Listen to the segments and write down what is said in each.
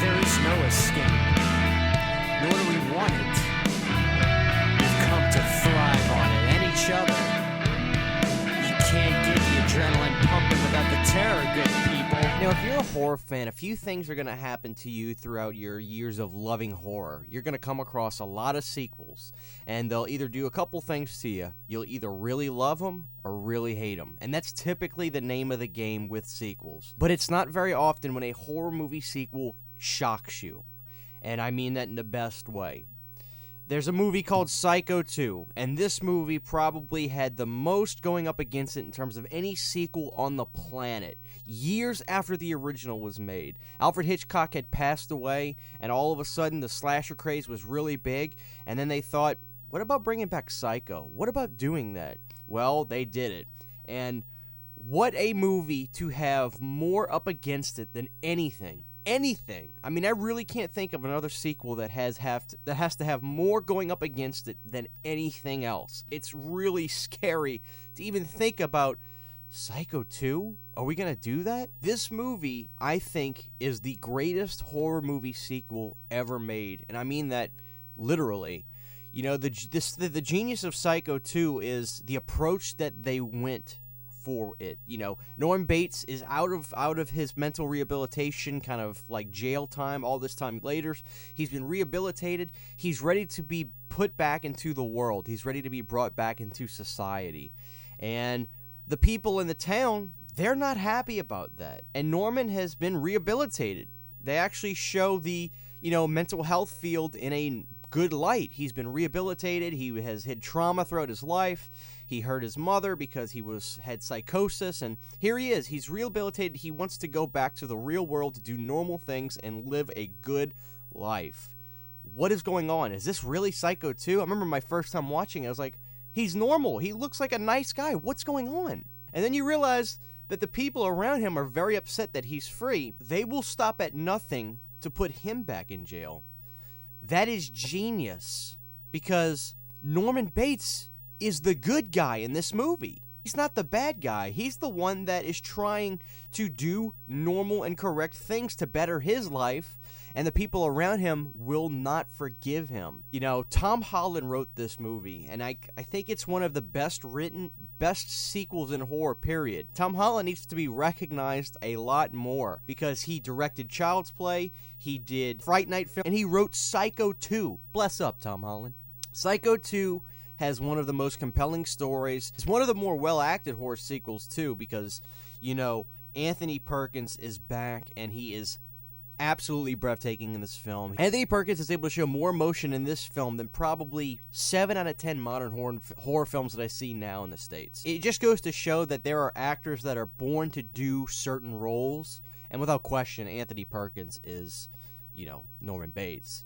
There is no escape, nor do we want it. We've come to thrive on it and each other. You can't get the adrenaline pumping without the terror, good people. Now, if you're a horror fan, a few things are going to happen to you throughout your years of loving horror. You're going to come across a lot of sequels, and they'll either do a couple things to you. You'll either really love them or really hate them, and that's typically the name of the game with sequels. But it's not very often when a horror movie sequel shocks you, and I mean that in the best way. There's a movie called Psycho 2, and this movie probably had the most going up against it in terms of any sequel on the planet. Years after the original was made, Alfred Hitchcock had passed away, and all of a sudden the slasher craze was really big, and then they thought, what about bringing back Psycho? What about doing that? Well, they did it, and what a movie to have more up against it than anything. I mean, I really can't think of another sequel that has to have more going up against it than anything else. It's really scary to even think about Psycho 2? Are we going to do that? This movie, I think, is the greatest horror movie sequel ever made, and I mean that literally. You know, the genius of Psycho 2 is the approach that they went for it. You know, Norman Bates is out of his mental rehabilitation, kind of like jail time, all this time later. He's been rehabilitated. He's ready to be put back into the world. He's ready to be brought back into society. And the people in the town, they're not happy about that. And Norman has been rehabilitated. They actually show the, mental health field in a good light. He's been rehabilitated. He has had trauma throughout his life. He hurt his mother because he had psychosis, and here he is. He's rehabilitated. He wants to go back to the real world to do normal things and live a good life. What is going on? Is this really Psycho 2? I remember my first time watching it, I was like, he's normal. He looks like a nice guy. What's going on? And then you realize that the people around him are very upset that he's free. They will stop at nothing to put him back in jail. That is genius, because Norman Bates is the good guy in this movie. He's not the bad guy. He's the one that is trying to do normal and correct things to better his life, and the people around him will not forgive him. Tom Holland wrote this movie, and I think it's one of the best sequels in horror, period. Tom Holland needs to be recognized a lot more, because he directed Child's Play, he did Fright Night film, and he wrote Psycho 2. Bless up, Tom Holland. Psycho 2 has one of the most compelling stories. It's one of the more well-acted horror sequels, too, because, Anthony Perkins is back, and he is absolutely breathtaking in this film. Anthony Perkins is able to show more emotion in this film than probably 7 out of 10 modern horror films that I see now in the States. It just goes to show that there are actors that are born to do certain roles, and without question, Anthony Perkins is, Norman Bates.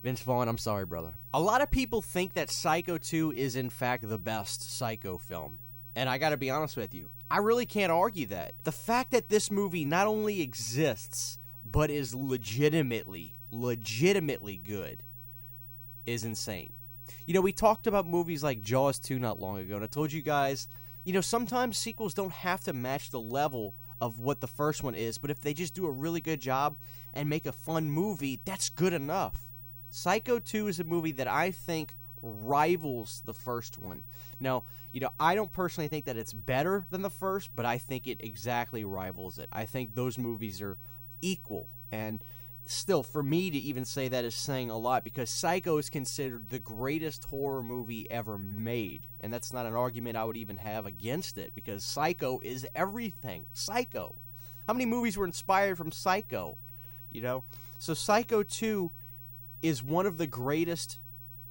Vince Vaughn, I'm sorry, brother. A lot of people think that Psycho 2 is, in fact, the best Psycho film. And I gotta be honest with you, I really can't argue that. The fact that this movie not only exists, but is legitimately good is insane. We talked about movies like Jaws 2 not long ago, and I told you guys, sometimes sequels don't have to match the level of what the first one is, but if they just do a really good job and make a fun movie, that's good enough. Psycho 2 is a movie that I think rivals the first one. Now, I don't personally think that it's better than the first, but I think it exactly rivals it. I think those movies are equal, and still, for me to even say that is saying a lot, because Psycho is considered the greatest horror movie ever made, and that's not an argument I would even have against it, because Psycho is everything. Psycho. How many movies were inspired from Psycho? So Psycho 2 is one of the greatest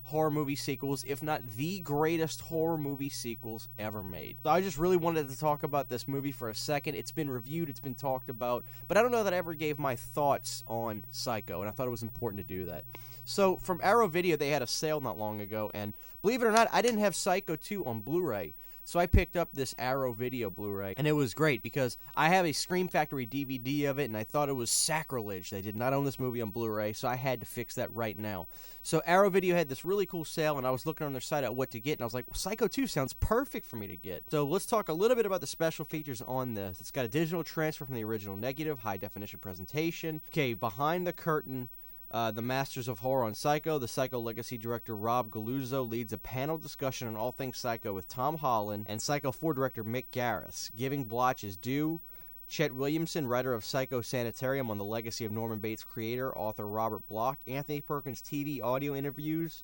horror movie sequels, if not the greatest horror movie sequels ever made. So I just really wanted to talk about this movie for a second. It's been reviewed, it's been talked about, but I don't know that I ever gave my thoughts on Psycho, and I thought it was important to do that. So from Arrow Video, they had a sale not long ago, and believe it or not, I didn't have Psycho 2 on Blu-ray, So I picked up this Arrow Video Blu-ray, and it was great because I have a Scream Factory DVD of it, and I thought it was sacrilege. They did not own this movie on Blu-ray, so I had to fix that right now. So Arrow Video had this really cool sale, and I was looking on their site at what to get, and I was like, well, Psycho 2 sounds perfect for me to get. So let's talk a little bit about the special features on this. It's got a digital transfer from the original negative, high-definition presentation. Okay, behind the curtain, the Masters of Horror on Psycho. The Psycho Legacy director Rob Galuzzo leads a panel discussion on all things Psycho with Tom Holland and Psycho 4 director Mick Garris, giving Blotch his due. Chet Williamson, writer of Psycho Sanitarium on the legacy of Norman Bates creator, author Robert Bloch. Anthony Perkins TV audio interviews.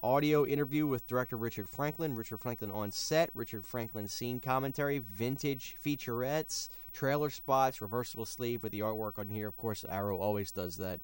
Audio interview with director Richard Franklin on set, Richard Franklin scene commentary, vintage featurettes, trailer spots, reversible sleeve with the artwork on here. Of course, Arrow always does that.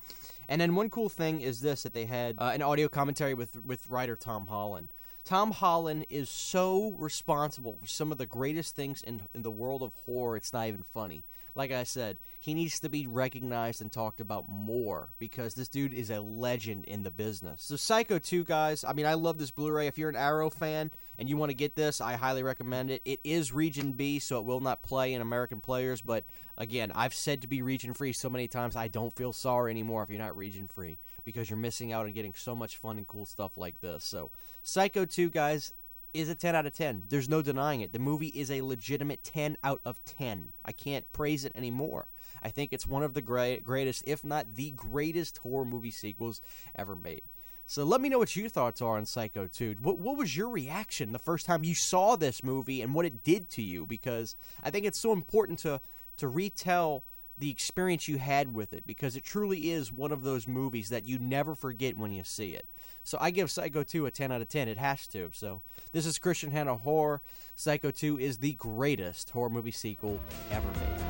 And then one cool thing is this, that they had an audio commentary with writer Tom Holland. Tom Holland is so responsible for some of the greatest things in the world of horror, it's not even funny. Like I said, he needs to be recognized and talked about more because this dude is a legend in the business. So Psycho 2, guys, I mean, I love this Blu-ray. If you're an Arrow fan and you want to get this, I highly recommend it. It is Region B, so it will not play in American players, but again, I've said to be region-free so many times, I don't feel sorry anymore if you're not region-free because you're missing out on getting so much fun and cool stuff like this. So Psycho 2, guys, is a 10 out of 10. There's no denying it. The movie is a legitimate 10 out of 10. I can't praise it anymore. I think it's one of the greatest, if not the greatest, horror movie sequels ever made. So let me know what your thoughts are on Psycho 2. What was your reaction the first time you saw this movie and what it did to you? Because I think it's so important to retell the experience you had with it, because it truly is one of those movies that you never forget when you see it. So I give Psycho 2 a 10 out of 10. It has to. So this is Christian Hanna Horror. Psycho 2 is the greatest horror movie sequel ever made.